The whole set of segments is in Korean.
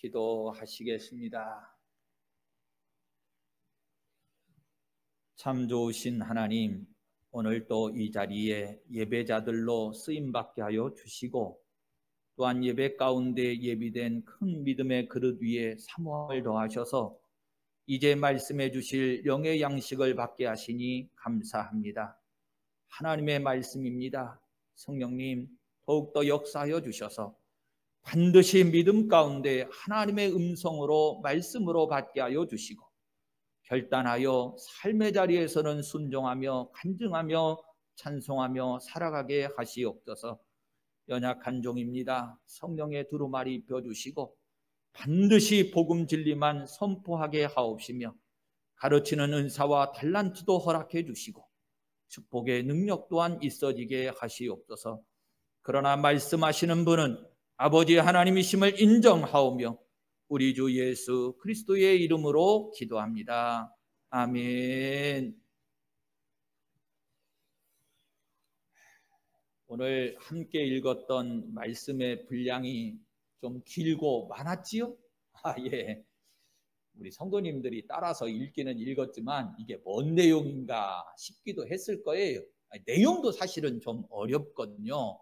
기도하시겠습니다. 참 좋으신 하나님, 오늘 또 이 자리에 예배자들로 쓰임받게 하여 주시고 또한 예배 가운데 예비된 큰 믿음의 그릇 위에 사모함을 더하셔서 이제 말씀해 주실 영의 양식을 받게 하시니 감사합니다. 하나님의 말씀입니다. 성령님 더욱더 역사하여 주셔서 반드시 믿음 가운데 하나님의 음성으로 말씀으로 받게 하여 주시고 결단하여 삶의 자리에서는 순종하며 간증하며 찬송하며 살아가게 하시옵소서. 연약한 종입니다. 성령의 두루마리 입혀주시고 반드시 복음 진리만 선포하게 하옵시며 가르치는 은사와 달란트도 허락해 주시고 축복의 능력 또한 있어지게 하시옵소서. 그러나 말씀하시는 분은 아버지 하나님이심을 인정하오며 우리 주 예수 그리스도의 이름으로 기도합니다. 아멘. 오늘 함께 읽었던 말씀의 분량이 좀 길고 많았지요? 예. 우리 성도님들이 따라서 읽기는 읽었지만 이게 뭔 내용인가 싶기도 했을 거예요. 내용도 사실은 좀 어렵거든요.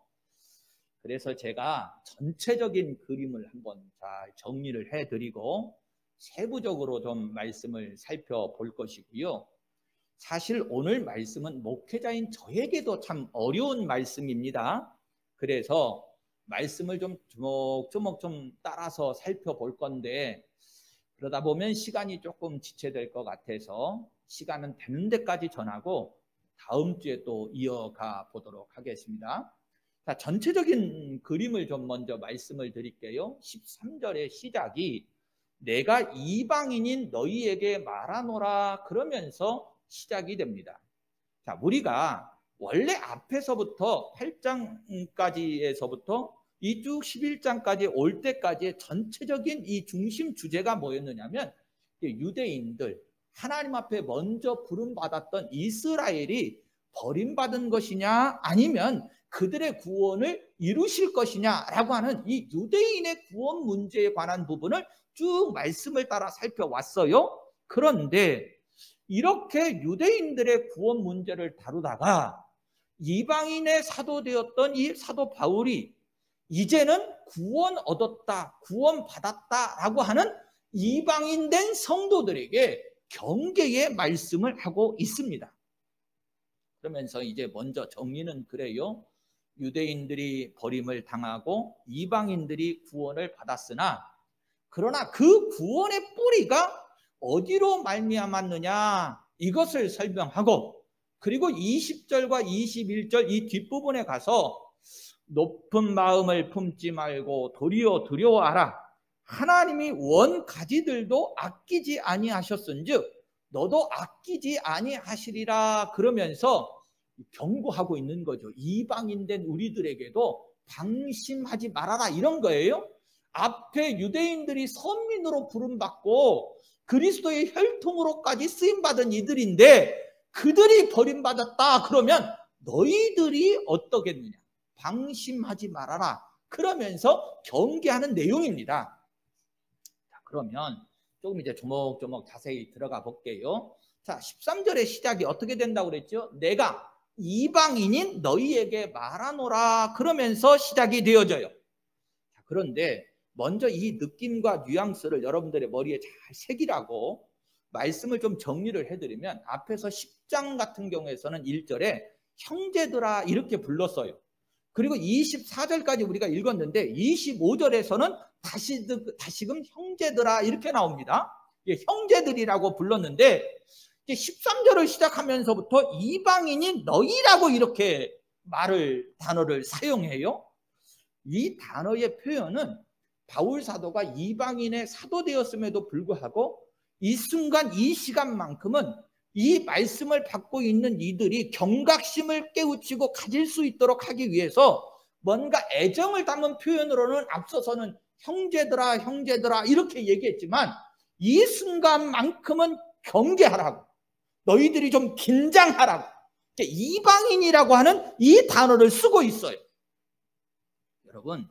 그래서 제가 전체적인 그림을 한번 잘 정리를 해드리고 세부적으로 좀 말씀을 살펴볼 것이고요. 사실 오늘 말씀은 목회자인 저에게도 참 어려운 말씀입니다. 그래서 말씀을 좀 조목조목 좀 따라서 살펴볼 건데 그러다 보면 시간이 조금 지체될 것 같아서 시간은 되는 데까지 전하고 다음 주에 또 이어가 보도록 하겠습니다. 자, 전체적인 그림을 좀 먼저 말씀을 드릴게요. 13절의 시작이 내가 이방인인 너희에게 말하노라 그러면서 시작이 됩니다. 자, 우리가 원래 앞에서부터 8장까지에서부터 이 쭉 11장까지 올 때까지의 전체적인 이 중심 주제가 뭐였느냐면 유대인들, 하나님 앞에 먼저 부름받았던 이스라엘이 버림받은 것이냐 아니면 그들의 구원을 이루실 것이냐라고 하는 이 유대인의 구원 문제에 관한 부분을 쭉 말씀을 따라 살펴왔어요. 그런데 이렇게 유대인들의 구원 문제를 다루다가 이방인의 사도 되었던 이 사도 바울이 이제는 구원 얻었다, 구원 받았다라고 하는 이방인 된 성도들에게 경계의 말씀을 하고 있습니다. 그러면서 이제 먼저 정리는 그래요. 유대인들이 버림을 당하고 이방인들이 구원을 받았으나 그러나 그 구원의 뿌리가 어디로 말미암았느냐 이것을 설명하고 그리고 20절과 21절 이 뒷부분에 가서 높은 마음을 품지 말고 도리어 두려워하라. 하나님이 원 가지들도 아끼지 아니하셨은즉 너도 아끼지 아니하시리라 그러면서 경고하고 있는 거죠. 이방인 된 우리들에게도 방심하지 말아라 이런 거예요. 앞에 유대인들이 선민으로 부름받고 그리스도의 혈통으로까지 쓰임받은 이들인데 그들이 버림받았다 그러면 너희들이 어떠겠느냐. 방심하지 말아라 그러면서 경계하는 내용입니다. 자, 그러면 조금 이제 조목조목 자세히 들어가 볼게요. 자, 13절의 시작이 어떻게 된다고 그랬죠? 내가 이방인인 너희에게 말하노라 그러면서 시작이 되어져요. 자, 그런데 먼저 이 느낌과 뉘앙스를 여러분들의 머리에 잘 새기라고 말씀을 좀 정리를 해드리면 앞에서 10장 같은 경우에서는 1절에 형제들아 이렇게 불렀어요. 그리고 24절까지 우리가 읽었는데 25절에서는 다시금 형제들아 이렇게 나옵니다. 형제들이라고 불렀는데 13절을 시작하면서부터 이방인이 너희라고 이렇게 단어를 사용해요. 이 단어의 표현은 바울 사도가 이방인의 사도 되었음에도 불구하고 이 순간 이 시간만큼은 이 말씀을 받고 있는 이들이 경각심을 깨우치고 가질 수 있도록 하기 위해서 뭔가 애정을 담은 표현으로는 앞서서는 형제들아 형제들아 이렇게 얘기했지만 이 순간만큼은 경계하라고 너희들이 좀 긴장하라고 이방인이라고 하는 이 단어를 쓰고 있어요. 여러분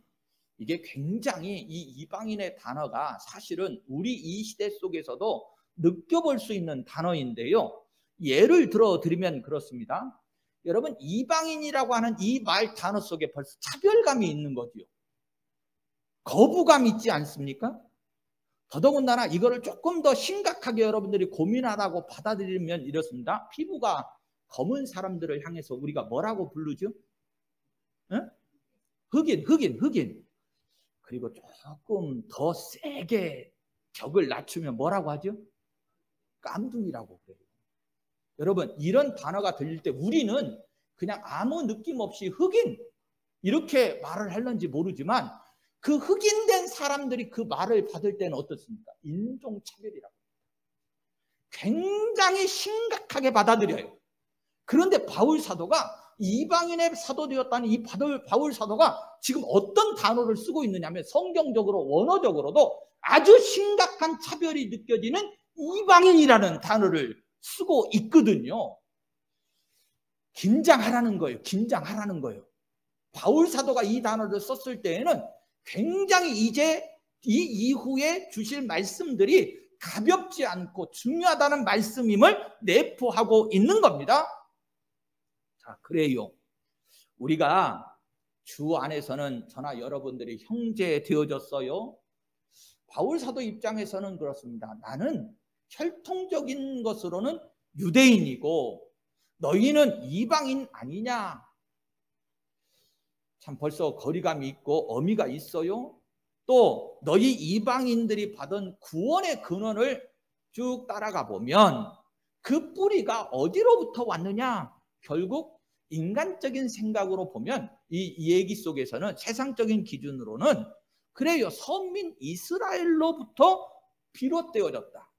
이게 굉장히 이 이방인의 단어가 사실은 우리 이 시대 속에서도 느껴볼 수 있는 단어인데요. 예를 들어 드리면 그렇습니다. 여러분, 이방인이라고 하는 이 말 단어 속에 벌써 차별감이 있는 거지요. 거부감 있지 않습니까? 더더군다나 이거를 조금 더 심각하게 여러분들이 고민하다고 받아들이면 이렇습니다. 피부가 검은 사람들을 향해서 우리가 뭐라고 부르죠? 흑인. 그리고 조금 더 세게 격을 낮추면 뭐라고 하죠? 깜둥이라고 그래요. 여러분, 이런 단어가 들릴 때 우리는 그냥 아무 느낌 없이 흑인 이렇게 말을 하는지 모르지만 그 흑인된 사람들이 그 말을 받을 때는 어떻습니까? 인종차별이라고. 굉장히 심각하게 받아들여요. 그런데 바울 사도가 이방인의 사도 되었다는 이 바울 사도가 지금 어떤 단어를 쓰고 있느냐면 성경적으로 원어적으로도 아주 심각한 차별이 느껴지는 이방인이라는 단어를 쓰고 있거든요. 긴장하라는 거예요. 긴장하라는 거예요. 바울 사도가 이 단어를 썼을 때에는 굉장히 이제 이 이후에 주실 말씀들이 가볍지 않고 중요하다는 말씀임을 내포하고 있는 겁니다. 자, 그래요. 우리가 주 안에서는 저나 여러분들이 형제 되어졌어요. 바울 사도 입장에서는 그렇습니다. 나는 혈통적인 것으로는 유대인이고 너희는 이방인 아니냐. 참 벌써 거리감이 있고 어미가 있어요. 또 너희 이방인들이 받은 구원의 근원을 쭉 따라가 보면 그 뿌리가 어디로부터 왔느냐. 결국 인간적인 생각으로 보면 이 얘기 속에서는 세상적인 기준으로는 그래요. 선민 이스라엘로부터 비롯되어졌다.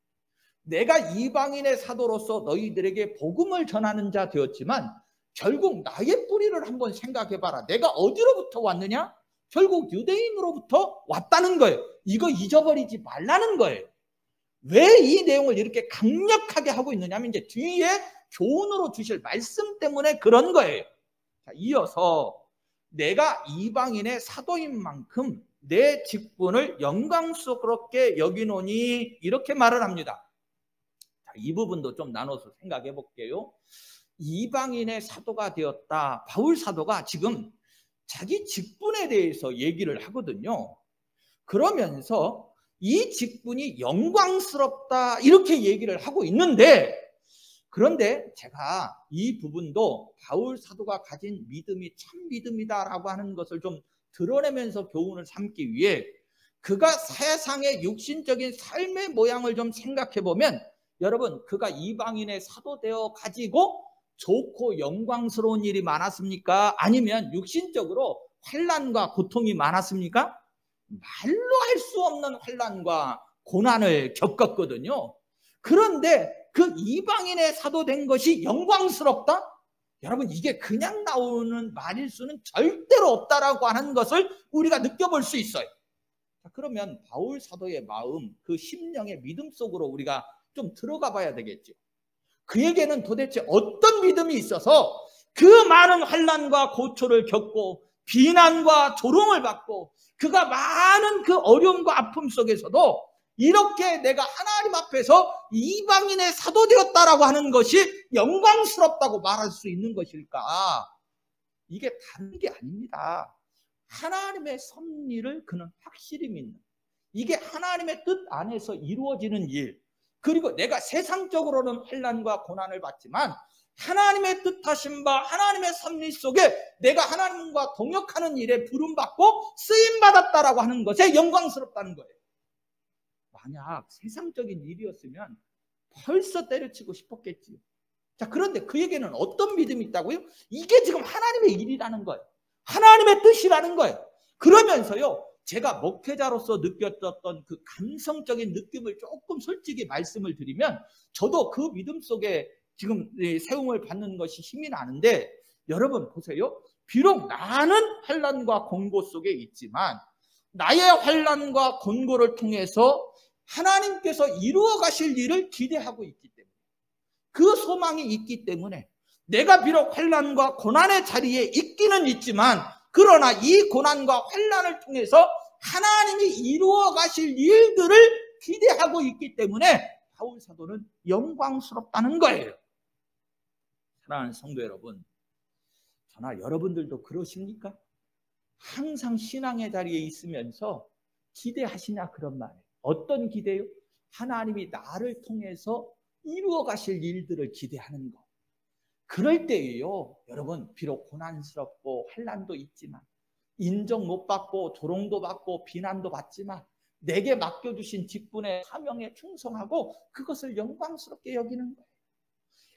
내가 이방인의 사도로서 너희들에게 복음을 전하는 자 되었지만 결국 나의 뿌리를 한번 생각해봐라. 내가 어디로부터 왔느냐? 결국 유대인으로부터 왔다는 거예요. 이거 잊어버리지 말라는 거예요. 왜 이 내용을 이렇게 강력하게 하고 있느냐면 이제 뒤에 교훈으로 주실 말씀 때문에 그런 거예요. 자, 이어서 내가 이방인의 사도인 만큼 내 직분을 영광스럽게 여기노니 이렇게 말을 합니다. 자, 이 부분도 좀 나눠서 생각해 볼게요. 이방인의 사도가 되었다. 바울 사도가 지금 자기 직분에 대해서 얘기를 하거든요. 그러면서 이 직분이 영광스럽다 이렇게 얘기를 하고 있는데 그런데 제가 이 부분도 바울 사도가 가진 믿음이 참 믿음이다라고 하는 것을 좀 드러내면서 교훈을 삼기 위해 그가 세상의 육신적인 삶의 모양을 좀 생각해 보면 여러분 그가 이방인의 사도 되어 가지고 좋고 영광스러운 일이 많았습니까? 아니면 육신적으로 환난과 고통이 많았습니까? 말로 할 수 없는 환난과 고난을 겪었거든요. 그런데 그 이방인의 사도 된 것이 영광스럽다? 여러분 이게 그냥 나오는 말일 수는 절대로 없다라고 하는 것을 우리가 느껴볼 수 있어요. 자, 그러면 바울 사도의 마음, 그 심령의 믿음 속으로 우리가 좀 들어가 봐야 되겠죠. 그에게는 도대체 어떤 믿음이 있어서 그 많은 환난과 고초를 겪고 비난과 조롱을 받고 그가 많은 그 어려움과 아픔 속에서도 이렇게 내가 하나님 앞에서 이방인의 사도 되었다라고 하는 것이 영광스럽다고 말할 수 있는 것일까? 이게 다른 게 아닙니다. 하나님의 섭리를 그는 확실히 믿는, 이게 하나님의 뜻 안에서 이루어지는 일, 그리고 내가 세상적으로는 환난과 고난을 받지만 하나님의 뜻하신 바 하나님의 섭리 속에 내가 하나님과 동역하는 일에 부름받고 쓰임받았다라고 하는 것에 영광스럽다는 거예요. 만약 세상적인 일이었으면 벌써 때려치고 싶었겠지요. 자, 그런데 그에게는 어떤 믿음이 있다고요? 이게 지금 하나님의 일이라는 거예요. 하나님의 뜻이라는 거예요. 그러면서요, 제가 목회자로서 느꼈던 그 감성적인 느낌을 조금 솔직히 말씀을 드리면 저도 그 믿음 속에 지금 세움을 받는 것이 힘이 나는데 여러분 보세요. 비록 나는 환난과 곤고 속에 있지만 나의 환난과 곤고를 통해서 하나님께서 이루어 가실 일을 기대하고 있기 때문에 그 소망이 있기 때문에 내가 비록 환난과 고난의 자리에 있기는 있지만 그러나 이 고난과 환난을 통해서 하나님이 이루어 가실 일들을 기대하고 있기 때문에 바울 사도는 영광스럽다는 거예요. 사랑하는 성도 여러분, 저나 여러분들도 그러십니까? 항상 신앙의 자리에 있으면서 기대하시냐 그런 말이에요. 어떤 기대요? 하나님이 나를 통해서 이루어 가실 일들을 기대하는 것. 그럴 때예요. 여러분, 비록 고난스럽고 환난도 있지만, 인정 못 받고 조롱도 받고 비난도 받지만 내게 맡겨주신 직분의 사명에 충성하고 그것을 영광스럽게 여기는 거예요.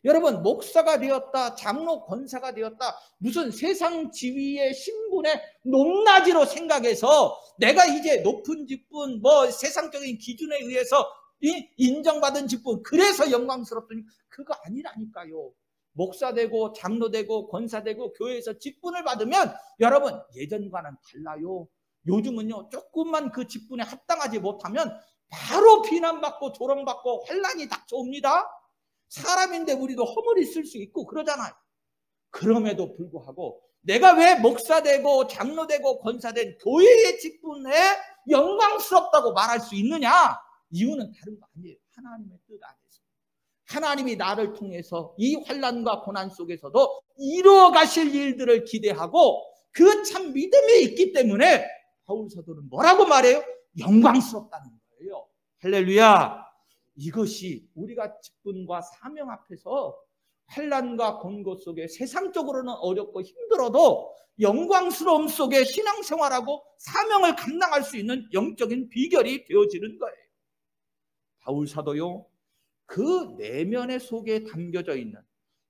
여러분, 목사가 되었다, 장로 권사가 되었다, 무슨 세상 지위의 신분의 높낮이로 생각해서 내가 이제 높은 직분, 세상적인 기준에 의해서 인정받은 직분, 그래서 영광스럽더니 그거 아니라니까요. 목사 되고 장로 되고 권사 되고 교회에서 직분을 받으면 여러분, 예전과는 달라요. 요즘은요, 조금만 그 직분에 합당하지 못하면 바로 비난받고 조롱받고 환난이 닥쳐옵니다. 사람인데 우리도 허물이 있을 수 있고 그러잖아요. 그럼에도 불구하고 내가 왜 목사 되고 장로 되고 권사 된 교회의 직분에 영광스럽다고 말할 수 있느냐? 이유는 다른 거 아니에요. 하나님의 뜻 안에서. 하나님이 나를 통해서 이 환난과 고난 속에서도 이루어 가실 일들을 기대하고 그 참 믿음이 있기 때문에 바울 사도는 뭐라고 말해요? 영광스럽다는 거예요. 할렐루야. 이것이 우리가 직분과 사명 앞에서 환난과 곤고 속에 세상적으로는 어렵고 힘들어도 영광스러움 속에 신앙생활하고 사명을 감당할 수 있는 영적인 비결이 되어지는 거예요. 바울 사도요, 그 내면의 속에 담겨져 있는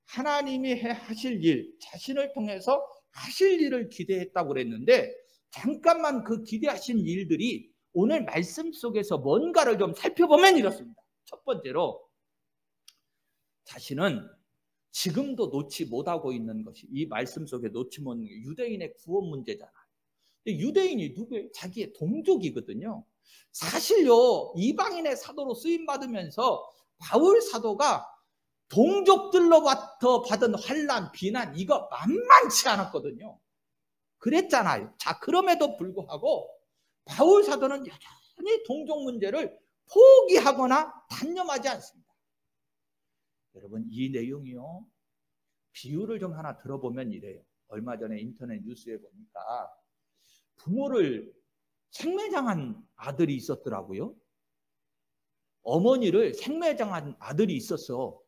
하나님이 하실 일, 자신을 통해서 하실 일을 기대했다고 그랬는데, 잠깐만 그 기대하신 일들이 오늘 말씀 속에서 뭔가를 좀 살펴보면 이렇습니다. 첫 번째로, 자신은 지금도 놓지 못하고 있는 것이, 이 말씀 속에 놓지 못하는 게 유대인의 구원 문제잖아요. 유대인이 누구예요? 자기의 동족이거든요. 사실요, 이방인의 사도로 쓰임받으면서 바울 사도가 동족들로부터 받은 환난, 비난, 이거 만만치 않았거든요. 그랬잖아요. 자, 그럼에도 불구하고 바울 사도는 여전히 동족 문제를 포기하거나 단념하지 않습니다. 여러분, 이 내용이요, 비유를 좀 하나 들어보면 이래요. 얼마 전에 인터넷 뉴스에 보니까 부모를 생매장한 아들이 있었더라고요. 어머니를 생매장한 아들이 있었어.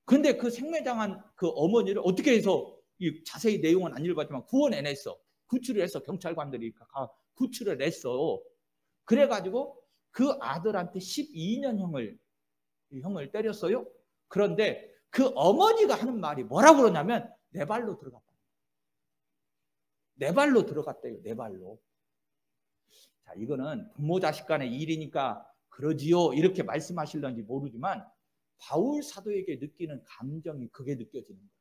근데 그 생매장한 그 어머니를 어떻게 해서, 자세히 내용은 안 읽어봤지만 구원해냈어. 구출을 했어. 경찰관들이 구출을 했어. 그래가지고 그 아들한테 12년 형을 때렸어요. 그런데 그 어머니가 하는 말이 뭐라고 그러냐면, 내 발로 들어갔다. 내 발로 들어갔대요. 내 발로. 자, 이거는 부모 자식 간의 일이니까 그러지요, 이렇게 말씀하실런지 모르지만 바울 사도에게 느끼는 감정이 그게 느껴지는 거예요.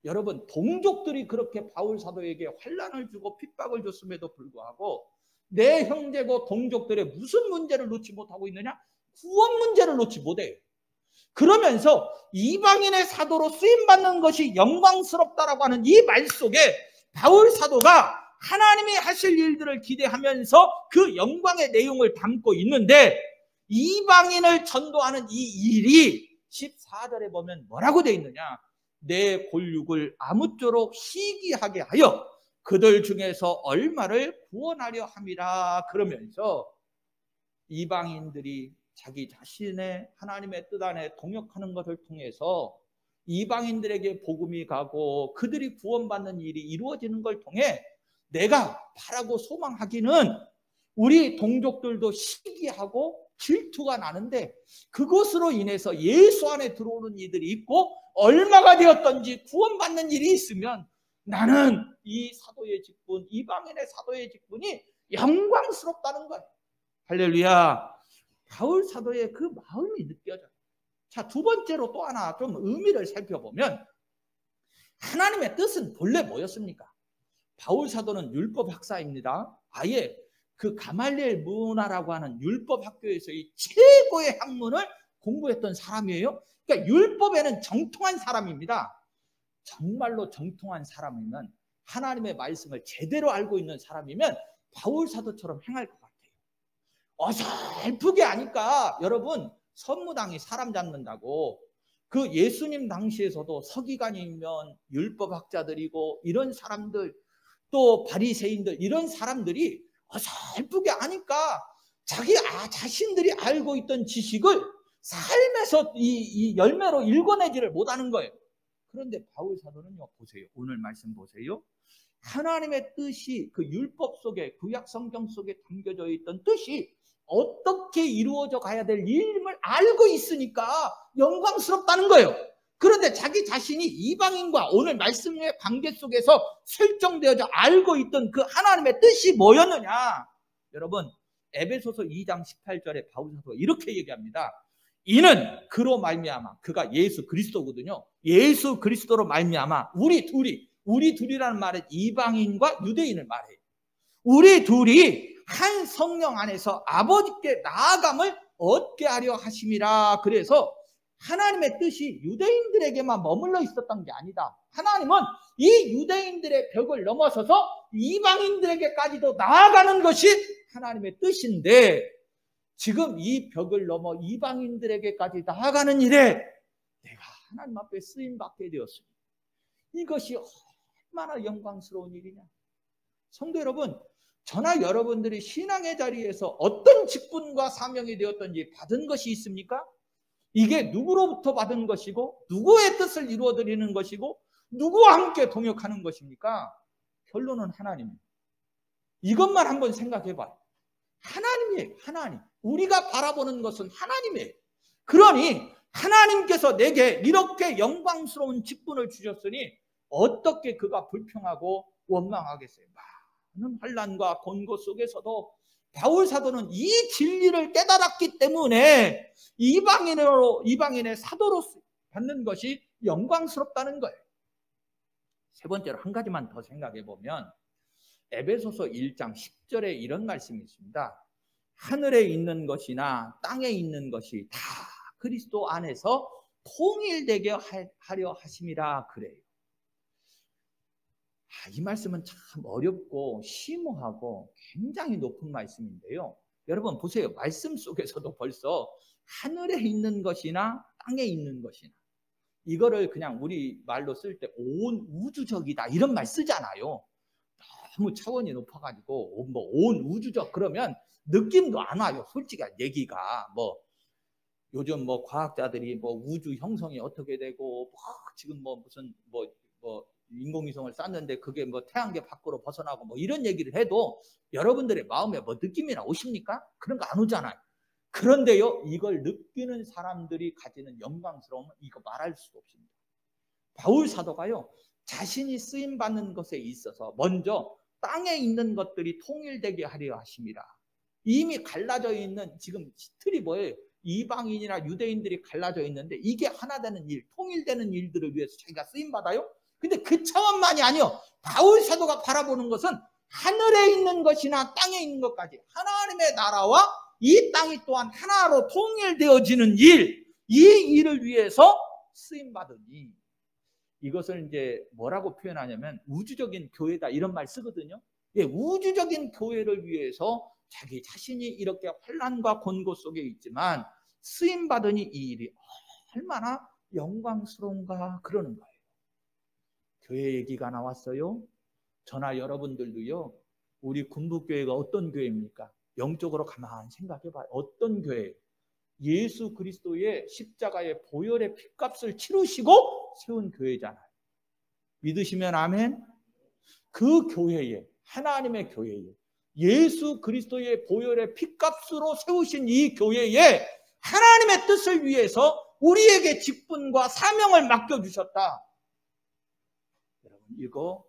여러분, 동족들이 그렇게 바울 사도에게 환난을 주고 핍박을 줬음에도 불구하고 내 형제고 동족들의 무슨 문제를 놓지 못하고 있느냐? 구원 문제를 놓지 못해요. 그러면서 이방인의 사도로 쓰임받는 것이 영광스럽다라고 하는 이 말 속에 바울 사도가 하나님이 하실 일들을 기대하면서 그 영광의 내용을 담고 있는데, 이방인을 전도하는 이 일이 14절에 보면 뭐라고 되어 있느냐? 내 골육을 아무쪼록 희귀하게 하여 그들 중에서 얼마를 구원하려 함이라. 그러면서 이방인들이 자기 자신의 하나님의 뜻 안에 동역하는 것을 통해서 이방인들에게 복음이 가고 그들이 구원받는 일이 이루어지는 걸 통해 내가 바라고 소망하기는 우리 동족들도 시기하고 질투가 나는데, 그것으로 인해서 예수 안에 들어오는 이들이 있고 얼마가 되었던지 구원받는 일이 있으면 나는 이 사도의 직분, 이방인의 사도의 직분이 영광스럽다는 거예요. 할렐루야. 바울 사도의 그 마음이 느껴져요. 자, 두 번째로 또 하나 좀 의미를 살펴보면, 하나님의 뜻은 본래 뭐였습니까? 바울 사도는 율법 학사입니다. 아예 그 가말리엘 문화라고 하는 율법 학교에서의 최고의 학문을 공부했던 사람이에요. 그러니까 율법에는 정통한 사람입니다. 정말로 정통한 사람이면 하나님의 말씀을 제대로 알고 있는 사람이면 바울 사도처럼 행할 것 같아요. 어설프게 하니까 여러분 선무당이 사람 잡는다고 그 예수님 당시에서도 서기관이면 율법학자들이고 이런 사람들 또 바리새인들 이런 사람들이 어설프게 하니까 자신들이 알고 있던 지식을 삶에서 이 열매로 읽어내지를 못하는 거예요. 그런데 바울 사도는요, 보세요. 오늘 말씀 보세요. 하나님의 뜻이 그 율법 속에 구약 성경 속에 담겨져 있던 뜻이 어떻게 이루어져 가야 될 일임을 알고 있으니까 영광스럽다는 거예요. 그런데 자기 자신이 이방인과 오늘 말씀의 관계 속에서 설정되어져 알고 있던 그 하나님의 뜻이 뭐였느냐? 여러분 에베소서 2장 18절에 바울 사도가 이렇게 얘기합니다. 이는 그로 말미암아 그가 예수 그리스도거든요. 예수 그리스도로 말미암아 우리 둘이라는 말은 이방인과 유대인을 말해요. 우리 둘이 한 성령 안에서 아버지께 나아감을 얻게 하려 하심이라. 그래서 하나님의 뜻이 유대인들에게만 머물러 있었던 게 아니다. 하나님은 이 유대인들의 벽을 넘어서서 이방인들에게까지도 나아가는 것이 하나님의 뜻인데 지금 이 벽을 넘어 이방인들에게까지 나아가는 일에 내가 하나님 앞에 쓰임받게 되었습니다. 이것이 얼마나 영광스러운 일이냐. 성도 여러분, 저나 여러분들이 신앙의 자리에서 어떤 직분과 사명이 되었던지 받은 것이 있습니까? 이게 누구로부터 받은 것이고 누구의 뜻을 이루어드리는 것이고 누구와 함께 동역하는 것입니까? 결론은 하나님입니다. 이것만 한번 생각해봐요. 하나님이에요. 하나님. 우리가 바라보는 것은 하나님이에요. 그러니 하나님께서 내게 이렇게 영광스러운 직분을 주셨으니 어떻게 그가 불평하고 원망하겠어요? 많은 환난과 곤고 속에서도 바울 사도는 이 진리를 깨달았기 때문에 이방인의 사도로 받는 것이 영광스럽다는 거예요. 세 번째로 한 가지만 더 생각해 보면 에베소서 1장 10절에 이런 말씀이 있습니다. 하늘에 있는 것이나 땅에 있는 것이 다 그리스도 안에서 통일되게 하려 하심이라 그래요. 이 말씀은 참 어렵고 심오하고 굉장히 높은 말씀인데요. 여러분 보세요. 말씀 속에서도 벌써 하늘에 있는 것이나 땅에 있는 것이나 이거를 그냥 우리 말로 쓸 때 온 우주적이다 이런 말 쓰잖아요. 너무 차원이 높아가지고 뭐 온 우주적 그러면 느낌도 안 와요. 솔직히 얘기가 뭐 요즘 뭐 과학자들이 뭐 우주 형성이 어떻게 되고 지금 뭐 무슨 뭐 인공위성을 쐈는데 그게 뭐 태양계 밖으로 벗어나고 뭐 이런 얘기를 해도 여러분들의 마음에 뭐 느낌이나 오십니까? 그런 거 안 오잖아요. 그런데요, 이걸 느끼는 사람들이 가지는 영광스러움은 이거 말할 수가 없습니다. 바울 사도가요, 자신이 쓰임받는 것에 있어서 먼저 땅에 있는 것들이 통일되게 하려 하심이라. 이미 갈라져 있는 지금 틀이 뭐예요? 이방인이나 유대인들이 갈라져 있는데 이게 하나 되는 일, 통일되는 일들을 위해서 자기가 쓰임받아요? 근데 그 차원만이 아니요. 바울 사도가 바라보는 것은 하늘에 있는 것이나 땅에 있는 것까지 하나님의 나라와 이 땅이 또한 하나로 통일되어지는 일, 이 일을 위해서 쓰임받으니 이것을 이제 뭐라고 표현하냐면 우주적인 교회다 이런 말 쓰거든요. 예, 우주적인 교회를 위해서 자기 자신이 이렇게 환난과 곤고 속에 있지만 쓰임받으니 이 일이 얼마나 영광스러운가 그러는 거예요. 교회 얘기가 나왔어요. 저나 여러분들도요. 우리 군부교회가 어떤 교회입니까? 영적으로 가만히 생각해봐요. 어떤 교회? 예수 그리스도의 십자가의 보혈의 핏값을 치르시고 세운 교회잖아요. 믿으시면 아멘? 그 교회에 하나님의 교회에 예수 그리스도의 보혈의 핏값으로 세우신 이 교회에 하나님의 뜻을 위해서 우리에게 직분과 사명을 맡겨주셨다. 여러분 이거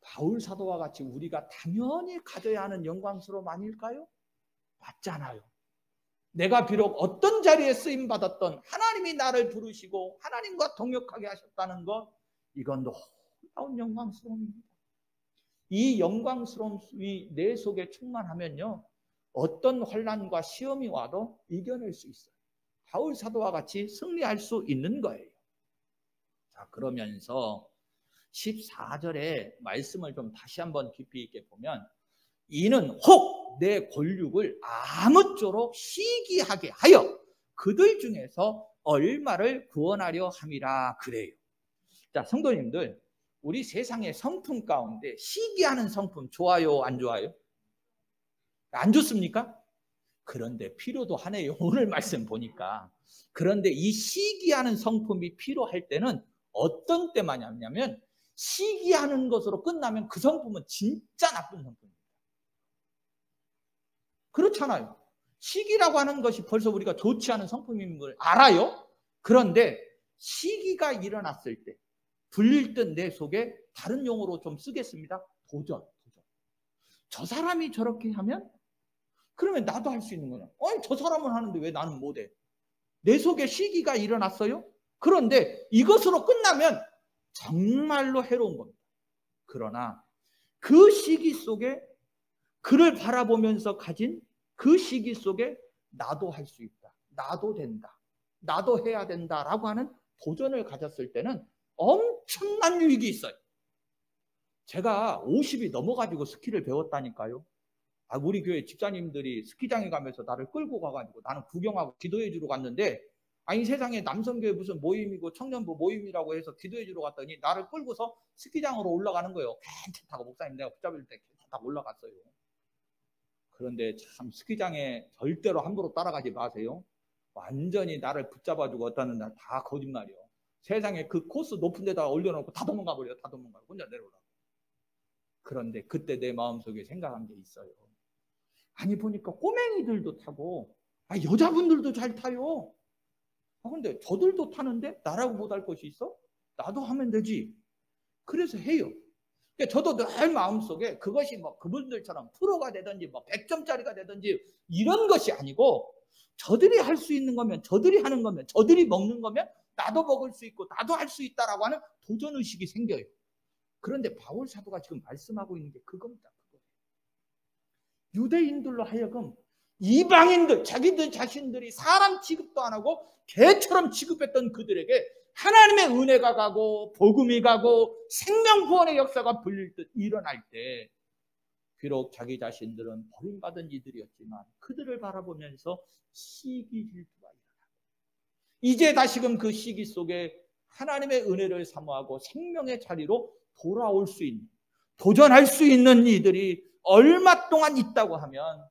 바울 사도와 같이 우리가 당연히 가져야 하는 영광스러움 아닐까요? 맞잖아요. 내가 비록 어떤 자리에 쓰임받았던 하나님이 나를 부르시고 하나님과 동역하게 하셨다는 것, 이건 놀라운 영광스러움입니다. 이 영광스러움이 내 속에 충만하면요, 어떤 환난과 시험이 와도 이겨낼 수 있어요. 바울 사도와 같이 승리할 수 있는 거예요. 자, 그러면서 14절의 말씀을 좀 다시 한번 깊이 있게 보면 이는 혹 내 권력을 아무쪼록 시기하게 하여 그들 중에서 얼마를 구원하려 함이라 그래요. 자, 성도님들, 우리 세상의 성품 가운데 시기하는 성품 좋아요, 안 좋아요? 안 좋습니까? 그런데 필요도 하네요. 오늘 말씀 보니까. 그런데 이 시기하는 성품이 필요할 때는 어떤 때만 하냐면 시기하는 것으로 끝나면 그 성품은 진짜 나쁜 성품입니다. 그렇잖아요. 시기라고 하는 것이 벌써 우리가 좋지 않은 성품인 걸 알아요. 그런데 시기가 일어났을 때 불릴 듯 내 속에 다른 용어로 좀 쓰겠습니다. 도전. 저 사람이 저렇게 하면 그러면 나도 할 수 있는 거냐? 아니, 저 사람은 하는데 왜 나는 못해? 내 속에 시기가 일어났어요. 그런데 이것으로 끝나면 정말로 해로운 겁니다. 그러나 그 시기 속에 그를 바라보면서 가진 그 시기 속에 나도 할 수 있다. 나도 된다. 나도 해야 된다라고 하는 도전을 가졌을 때는 엄청난 유익이 있어요. 제가 50이 넘어가지고 스키를 배웠다니까요. 우리 교회 집사님들이 스키장에 가면서 나를 끌고 가가지고 나는 구경하고 기도해 주러 갔는데, 아니 세상에 남성교회 무슨 모임이고 청년부 모임이라고 해서 기도해 주러 갔더니 나를 끌고서 스키장으로 올라가는 거예요. 괜찮다고 목사님 내가 붙잡을 때 괜찮다고 올라갔어요. 그런데 참 스키장에 절대로 함부로 따라가지 마세요. 완전히 나를 붙잡아주고 어떠는 날 다 거짓말이요. 세상에 그 코스 높은 데다가 올려놓고 다 도망가 버려요. 다 도망가요. 혼자 내려오라고. 그런데 그때 내 마음속에 생각한 게 있어요. 아니 보니까 꼬맹이들도 타고 여자분들도 잘 타요. 근데 저들도 타는데 나라고 못할 것이 있어? 나도 하면 되지. 그래서 해요. 저도 늘 마음속에 그것이 뭐 그분들처럼 프로가 되든지 뭐 100점짜리가 되든지 이런 것이 아니고 저들이 할 수 있는 거면 저들이 하는 거면 저들이 먹는 거면 나도 먹을 수 있고 나도 할 수 있다라고 하는 도전의식이 생겨요. 그런데 바울 사도가 지금 말씀하고 있는 게 그겁니다. 유대인들로 하여금 이방인들, 자기들 자신들이 사람 취급도 안 하고 개처럼 취급했던 그들에게 하나님의 은혜가 가고 복음이 가고 생명 구원의 역사가 불릴 듯 일어날 때 비록 자기 자신들은 버림받은 이들이었지만 그들을 바라보면서 시기 질투가 일어나고 이제 다시금 그 시기 속에 하나님의 은혜를 사모하고 생명의 자리로 돌아올 수 있는, 도전할 수 있는 이들이 얼마 동안 있다고 하면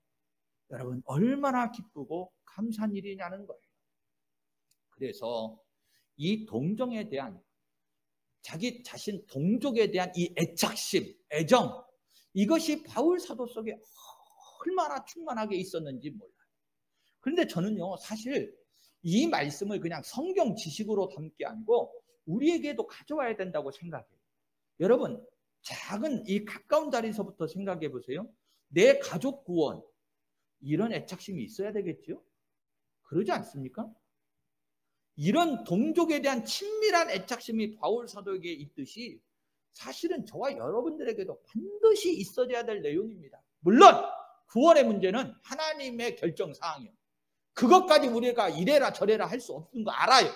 여러분 얼마나 기쁘고 감사한 일이냐는 거예요. 그래서 이 동정에 대한 자기 자신 동족에 대한 이 애착심, 애정, 이것이 바울 사도 속에 얼마나 충만하게 있었는지 몰라요. 그런데 저는요 사실 이 말씀을 그냥 성경 지식으로 담을 게 아니고 우리에게도 가져와야 된다고 생각해요. 여러분 작은 이 가까운 자리에서부터 생각해 보세요. 내 가족 구원, 이런 애착심이 있어야 되겠죠? 그러지 않습니까? 이런 동족에 대한 친밀한 애착심이 바울 사도에게 있듯이 사실은 저와 여러분들에게도 반드시 있어야 될 내용입니다. 물론 구원의 문제는 하나님의 결정사항이에요. 그것까지 우리가 이래라 저래라 할 수 없는 거 알아요.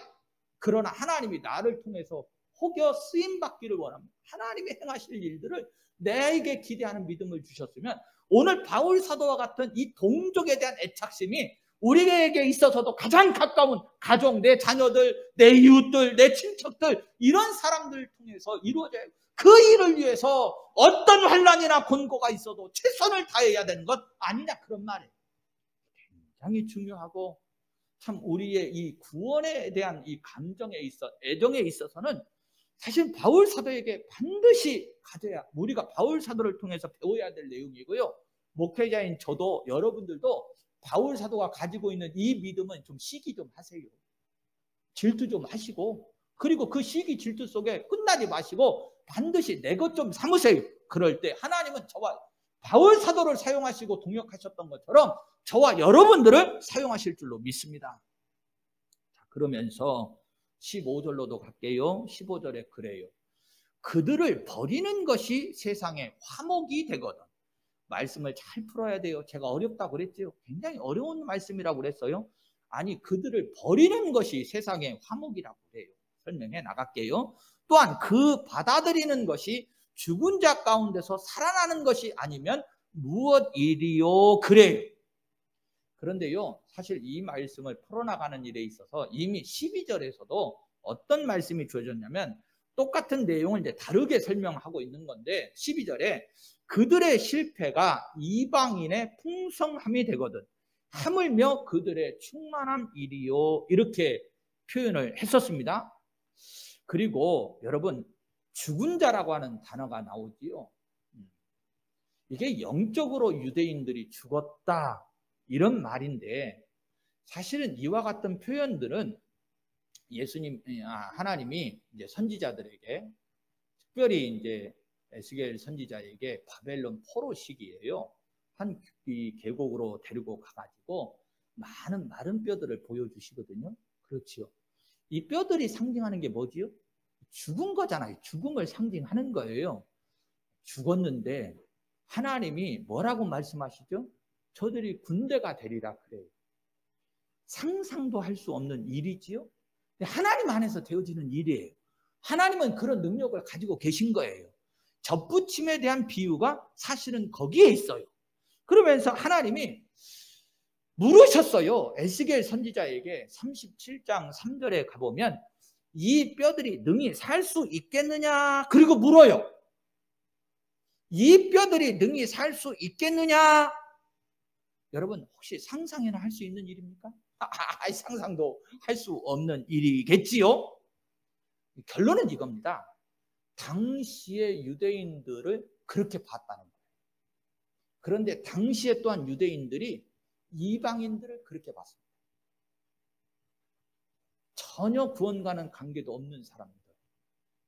그러나 하나님이 나를 통해서 혹여 쓰임받기를 원합니다. 하나님이 행하실 일들을 내게 기대하는 믿음을 주셨으면 오늘 바울 사도와 같은 이 동족에 대한 애착심이 우리에게 있어서도 가장 가까운 가족, 내 자녀들, 내 이웃들, 내 친척들, 이런 사람들을 통해서 이루어져요. 그 일을 위해서 어떤 환난이나 곤고가 있어도 최선을 다해야 되는 것 아니냐, 그런 말이에요. 굉장히 중요하고 참 우리의 이 구원에 대한 이 감정에 있어, 애정에 있어서는 사실 바울 사도에게 반드시 가져야, 우리가 바울 사도를 통해서 배워야 될 내용이고요. 목회자인 저도 여러분들도 바울 사도가 가지고 있는 이 믿음은 좀 시기 좀 하세요. 질투 좀 하시고, 그리고 그 시기 질투 속에 끝나지 마시고 반드시 내 것 좀 삼으세요. 그럴 때 하나님은 저와 바울 사도를 사용하시고 동역하셨던 것처럼 저와 여러분들을 사용하실 줄로 믿습니다. 자, 그러면서 15절로도 갈게요. 15절에 그래요. 그들을 버리는 것이 세상의 화목이 되거든. 말씀을 잘 풀어야 돼요. 제가 어렵다고 그랬죠. 굉장히 어려운 말씀이라고 그랬어요. 아니, 그들을 버리는 것이 세상의 화목이라고 그래요. 설명해 나갈게요. 또한 그 받아들이는 것이 죽은 자 가운데서 살아나는 것이 아니면 무엇 일이요 그래요. 그런데요, 사실 이 말씀을 풀어나가는 일에 있어서 이미 12절에서도 어떤 말씀이 주어졌냐면 똑같은 내용을 이제 다르게 설명하고 있는 건데 12절에 그들의 실패가 이방인의 풍성함이 되거든 하물며 그들의 충만함 일이요 이렇게 표현을 했었습니다. 그리고 여러분 죽은 자라고 하는 단어가 나오지요. 이게 영적으로 유대인들이 죽었다 이런 말인데 사실은 이와 같은 표현들은 하나님이 이제 선지자들에게 특별히 이제 에스겔 선지자에게 바벨론 포로 시기에요. 한 이 계곡으로 데리고 가가지고 많은 마른 뼈들을 보여주시거든요. 그렇지요. 이 뼈들이 상징하는 게 뭐지요? 죽은 거잖아요. 죽음을 상징하는 거예요. 죽었는데 하나님이 뭐라고 말씀하시죠? 저들이 군대가 되리라 그래요. 상상도 할 수 없는 일이지요. 하나님 안에서 되어지는 일이에요. 하나님은 그런 능력을 가지고 계신 거예요. 접붙임에 대한 비유가 사실은 거기에 있어요. 그러면서 하나님이 물으셨어요. 에스겔 선지자에게 37장 3절에 가보면 이 뼈들이 능히 살 수 있겠느냐? 그리고 물어요. 이 뼈들이 능히 살 수 있겠느냐? 여러분 혹시 상상이나 할 수 있는 일입니까? 상상도 할 수 없는 일이겠지요. 결론은 이겁니다. 당시의 유대인들을 그렇게 봤다는 거예요. 그런데 당시에 또한 유대인들이 이방인들을 그렇게 봤습니다. 전혀 구원과는 관계도 없는 사람들,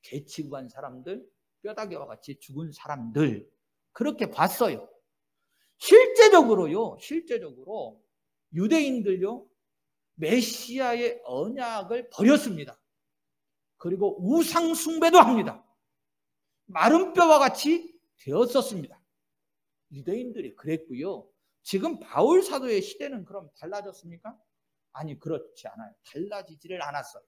개치고 간 사람들, 뼈다귀와 같이 죽은 사람들 그렇게 봤어요. 실제적으로 유대인들요 메시아의 언약을 버렸습니다. 그리고 우상 숭배도 합니다. 마른 뼈와 같이 되었었습니다. 유대인들이 그랬고요. 지금 바울 사도의 시대는 그럼 달라졌습니까? 아니 그렇지 않아요. 달라지지를 않았어요.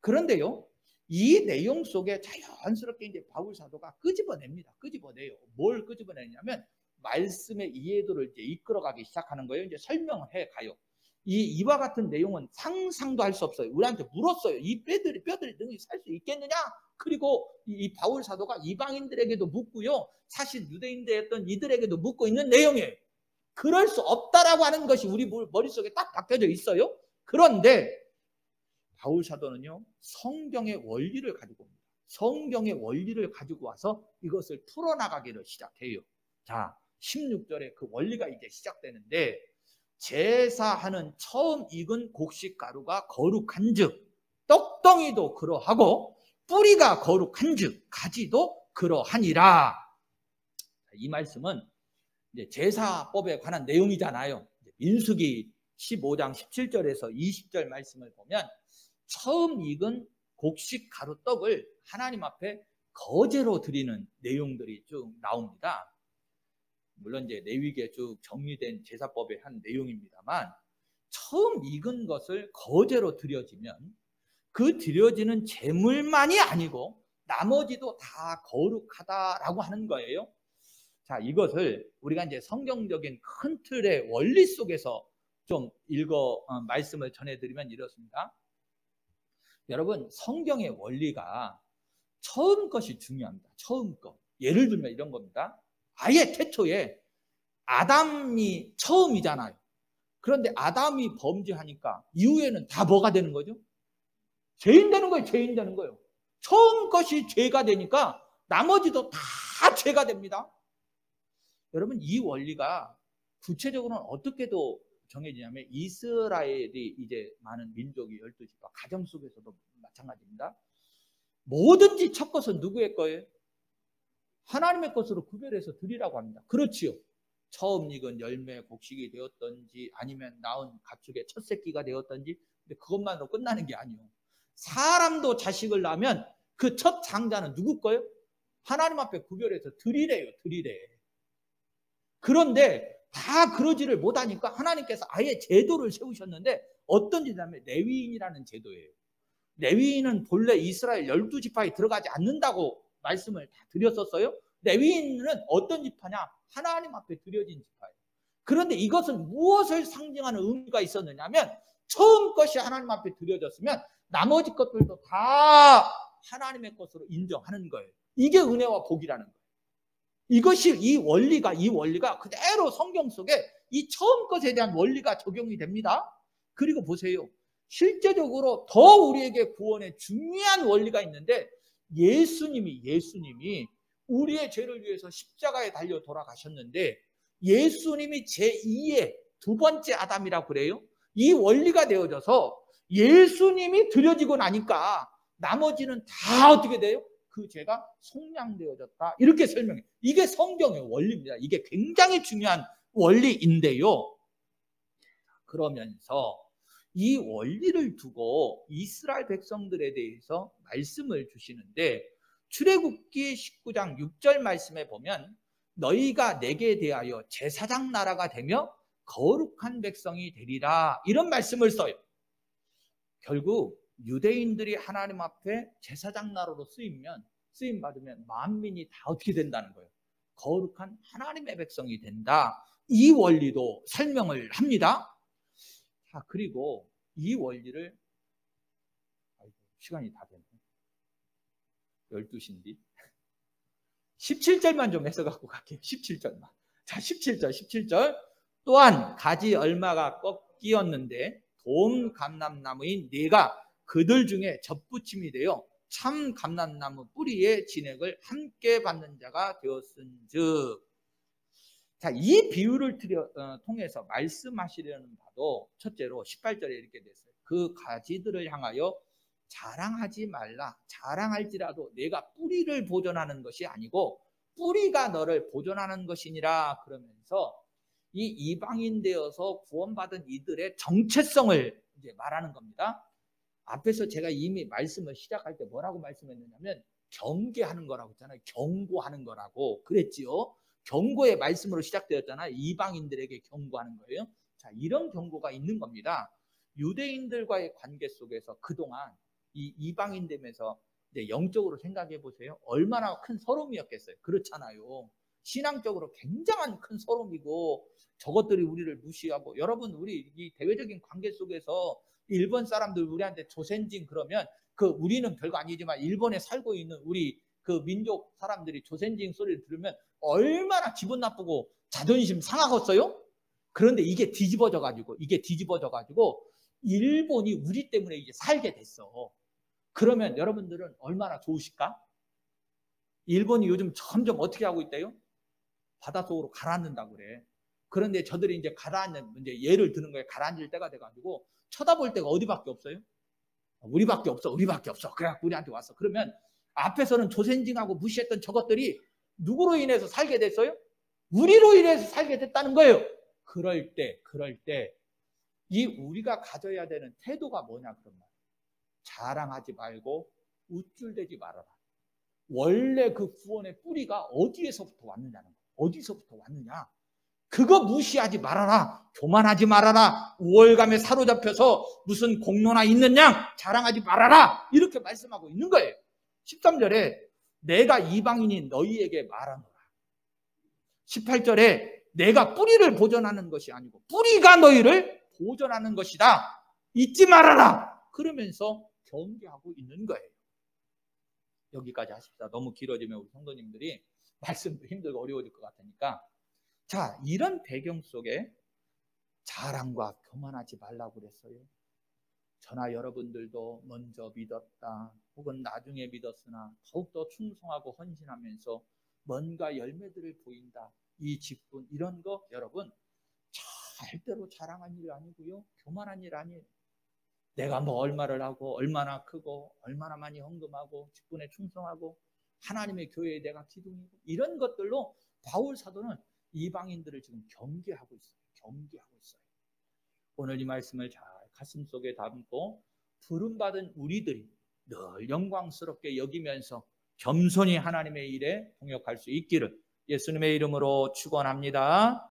그런데요 이 내용 속에 자연스럽게 이제 바울 사도가 끄집어냅니다. 끄집어내요. 뭘 끄집어내냐면 말씀의 이해도를 이제 이끌어가기 시작하는 거예요. 이제 설명해 가요. 이와 같은 내용은 상상도 할 수 없어요. 우리한테 물었어요. 이 뼈들이 능히 살 수 있겠느냐? 그리고 이 바울 사도가 이방인들에게도 묻고요. 사실 유대인들이었던 이들에게도 묻고 있는 내용이에요. 그럴 수 없다라고 하는 것이 우리 머릿속에 딱 박혀져 있어요. 그런데 바울 사도는요. 성경의 원리를 가지고 옵니다. 성경의 원리를 가지고 와서 이것을 풀어나가기를 시작해요. 자, 16절에 그 원리가 이제 시작되는데 제사하는 처음 익은 곡식 가루가 거룩한 즉 떡덩이도 그러하고 뿌리가 거룩한 즉 가지도 그러하니라. 이 말씀은 이제 제사법에 관한 내용이잖아요. 민수기 15장 17절에서 20절 말씀을 보면 처음 익은 곡식 가루 떡을 하나님 앞에 거제로 드리는 내용들이 쭉 나옵니다. 물론 이제 레위기에 쭉 정리된 제사법의 한 내용입니다만 처음 익은 것을 거제로 드려지면 그 드려지는 제물만이 아니고 나머지도 다 거룩하다라고 하는 거예요. 자, 이것을 우리가 이제 성경적인 큰 틀의 원리 속에서 좀 말씀을 전해드리면 이렇습니다. 여러분, 성경의 원리가 처음 것이 중요합니다. 처음 것. 예를 들면 이런 겁니다. 아예 태초에 아담이 처음이잖아요. 그런데 아담이 범죄하니까 이후에는 다 뭐가 되는 거죠? 죄인 되는 거예요. 죄인 되는 거예요. 처음 것이 죄가 되니까 나머지도 다 죄가 됩니다. 여러분 이 원리가 구체적으로는 어떻게도 정해지냐면 이스라엘이 이제 많은 민족이 12지파 가정 속에서도 마찬가지입니다. 뭐든지 첫 것은 누구의 거예요? 하나님의 것으로 구별해서 드리라고 합니다. 그렇지요. 처음 익은 열매 곡식이 되었던지 아니면 낳은 가축의 첫 새끼가 되었던지 근데 그것만으로 끝나는 게 아니에요. 사람도 자식을 낳으면 그 첫 장자는 누구 거예요? 하나님 앞에 구별해서 드리래요. 드리래. 그런데 다 그러지를 못하니까 하나님께서 아예 제도를 세우셨는데 어떤 제도냐면 레위인이라는 제도예요. 레위인은 본래 이스라엘 12지파에 들어가지 않는다고 말씀을 다 드렸었어요. 레위인은 어떤 지파냐? 하나님 앞에 드려진 지파예요. 그런데 이것은 무엇을 상징하는 의미가 있었느냐 하면 처음 것이 하나님 앞에 드려졌으면 나머지 것들도 다 하나님의 것으로 인정하는 거예요. 이게 은혜와 복이라는 거예요. 이것이 이 원리가 그대로 성경 속에 이 처음 것에 대한 원리가 적용이 됩니다. 그리고 보세요. 실제적으로 더 우리에게 구원에 중요한 원리가 있는데 예수님이 우리의 죄를 위해서 십자가에 달려 돌아가셨는데 예수님이 제2의 두 번째 아담이라고 그래요. 이 원리가 되어져서 예수님이 드려지고 나니까 나머지는 다 어떻게 돼요? 그 죄가 속량되어졌다. 이렇게 설명해요. 이게 성경의 원리입니다. 이게 굉장히 중요한 원리인데요. 그러면서 이 원리를 두고 이스라엘 백성들에 대해서 말씀을 주시는데 출애굽기 19장 6절 말씀에 보면 너희가 내게 대하여 제사장 나라가 되며 거룩한 백성이 되리라 이런 말씀을 써요. 결국 유대인들이 하나님 앞에 제사장 나라로 쓰임 받으면 만민이 다 어떻게 된다는 거예요? 거룩한 하나님의 백성이 된다. 이 원리도 설명을 합니다. 자, 그리고 이 원리를 시간이 다 됐네. 12시인데 17절만 좀 해서 갖고 갈게요. 17절만. 자, 17절. 또한 가지 얼마가 꺾이었는데 돔 감람나무인 네가 그들 중에 접붙임이 되어 참 감람나무 뿌리의 진액을 함께 받는 자가 되었은즉. 자, 이 비유를 통해서 말씀하시려는 바도 첫째로 18절에 이렇게 됐어요. 그 가지들을 향하여 자랑하지 말라. 자랑할지라도 내가 뿌리를 보존하는 것이 아니고 뿌리가 너를 보존하는 것이니라. 그러면서 이 이방인 되어서 구원받은 이들의 정체성을 이제 말하는 겁니다. 앞에서 제가 이미 말씀을 시작할 때 뭐라고 말씀했느냐면 경계하는 거라고 했잖아요. 경고하는 거라고 그랬지요. 경고의 말씀으로 시작되었잖아요. 이방인들에게 경고하는 거예요. 자, 이런 경고가 있는 겁니다. 유대인들과의 관계 속에서 그동안 이 이방인 되면서 이제 영적으로 생각해 보세요. 얼마나 큰 서름이었겠어요. 그렇잖아요. 신앙적으로 굉장한 큰 서름이고 저것들이 우리를 무시하고 여러분 우리 이 대외적인 관계 속에서 일본 사람들 우리한테 조센징 그러면 그 우리는 별거 아니지만 일본에 살고 있는 우리 그 민족 사람들이 조센징 소리를 들으면 얼마나 기분 나쁘고 자존심 상하겠어요? 그런데 이게 뒤집어져 가지고 일본이 우리 때문에 이제 살게 됐어. 그러면 여러분들은 얼마나 좋으실까? 일본이 요즘 점점 어떻게 하고 있대요? 바닷속으로 가라앉는다고 그래. 그런데 저들이 이제 이제 예를 드는 거에 가라앉을 때가 돼가지고 쳐다볼 데가 어디밖에 없어요? 우리밖에 없어. 그래갖고 우리한테 왔어. 그러면 앞에서는 조센징하고 무시했던 저것들이 누구로 인해서 살게 됐어요? 우리로 인해서 살게 됐다는 거예요. 그럴 때 이 우리가 가져야 되는 태도가 뭐냐 그런 말. 자랑하지 말고 우쭐대지 말아라. 원래 그 구원의 뿌리가 어디에서부터 왔느냐는 거예요. 어디서부터 왔느냐. 그거 무시하지 말아라. 교만하지 말아라. 우월감에 사로잡혀서 무슨 공로나 있는 양 자랑하지 말아라. 이렇게 말씀하고 있는 거예요. 13절에 내가 이방인이 너희에게 말하노라. 18절에 내가 뿌리를 보존하는 것이 아니고 뿌리가 너희를 보존하는 것이다. 잊지 말아라. 그러면서 경계하고 있는 거예요. 여기까지 하십시다. 너무 길어지면 우리 성도님들이 말씀도 힘들고 어려워질 것 같으니까. 자, 이런 배경 속에 자랑과 교만하지 말라고 그랬어요. 저나 여러분들도 먼저 믿었다 혹은 나중에 믿었으나 더욱더 충성하고 헌신하면서 뭔가 열매들을 보인다. 이 직분 이런 거 여러분 절대로 자랑한 일 아니고요. 교만한 일 아니에요. 내가 뭐 얼마를 하고 얼마나 크고 얼마나 많이 헌금하고 직분에 충성하고 하나님의 교회에 내가 기둥이고 이런 것들로 바울 사도는 이방인들을 지금 경계하고 있어요. 오늘 이 말씀을 잘 가슴속에 담고 부름받은 우리들이 늘 영광스럽게 여기면서 겸손히 하나님의 일에 동역할 수 있기를 예수님의 이름으로 축원합니다.